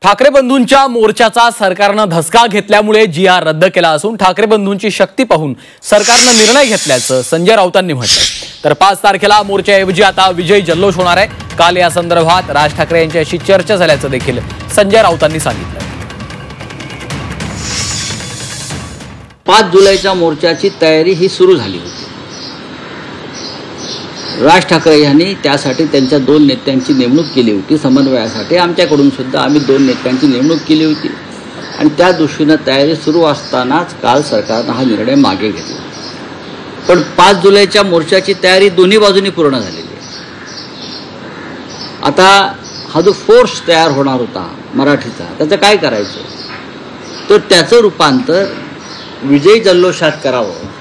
ठाकरे बंधूंच्या मोर्चाचा सरकारनं धसका घेतल्यामुळे जी.आर रद्द केला असून ठाकरे बंधूंची शक्ती पाहून सरकारनं निर्णय घेतल्याचं संजय राऊतांनी म्हटलं। तर 5 तारखेला मोर्चाऐवजी आता विजय जल्लोष होणार आहे। काल या संदर्भात राज ठाकरे यांच्याशी चर्चा झाल्याचं देखील संजय राऊतांनी सांगितलं। 5 जुलैच्या मोर्चाची तयारी ही सुरू झाली होती। राज ठाकरे यांनी त्यासाठी त्यांच्या 2 नेत्यांची नेमणूक केली होती। समन्वयासाठी आमच्याकडून सुद्धा आम्ही 2 नेत्यांची नेमणूक केली होती आणि त्या दृष्टीने तयारी सुरू असतानाच काल सरकारने हा निर्णय मागे घेतला। पण 5 जुलैच्या मोर्चाची तयारी दोन्ही बाजूंनी पूर्ण झालेली आहे। आता हा जो फोर्स तयार होणार होता मराठीचा, त्याचं काय करायचं, तर त्याचं रूपांतर विजय जल्लोषात करावं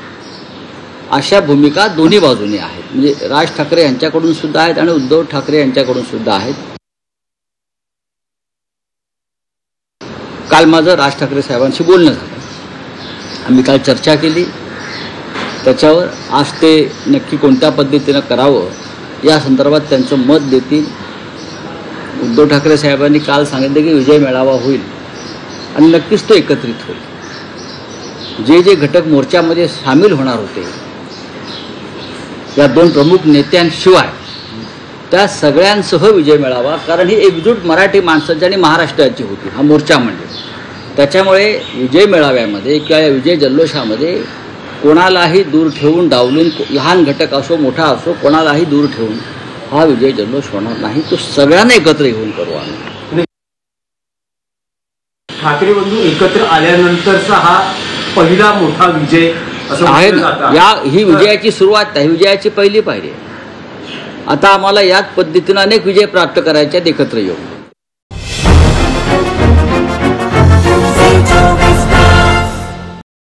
अशा भूमिका दोन्ही बाजूंनी आहेत। म्हणजे राज ठाकरे यांच्याकडून सुद्धा आहेत आणि उद्धव ठाकरे यांच्याकडून सुद्धा आहेत। काल माझं राज ठाकरे साहेबांशी बोलणं झालं, आम्ही काल चर्चा केली त्याच्यावर। आज ते नक्की कोणत्या पद्धतीनं करावं या संदर्भात त्यांचं मत देतील। उद्धव ठाकरे साहेबांनी काल सांगितलं की विजय मेळावा होईल आणि नक्कीच तो एकत्रित होईल। जे जे घटक मोर्चामध्ये सामील होणार होते या 2 प्रमुख नेत्यांशिवाय त्या सगळ्यांसह विजय मेळावा, कारण ही एकजूट मराठी माणसाची आणि महाराष्ट्राची होती हा मोर्चा म्हणजे। त्याच्यामुळे विजय मेळाव्यामध्ये किंवा या विजय जल्लोषामध्ये कोणालाही दूर ठेवून डावलून, लहान घटक असो मोठा असो, कोणालाही दूर ठेवून हा विजय जल्लोष होणार नाही। तो सगळ्यांना एकत्र येऊन करू आम्ही। ठाकरे बंधू एकत्र आल्यानंतरचा हा पहिला मोठा विजय आहे ना। ही विजयाची सुरुवात आहे, विजयाची पहिली पायरी आहे। आता आम्हाला याच पद्धतीने अनेक विजय प्राप्त करायचे आहेत एकत्र येऊन।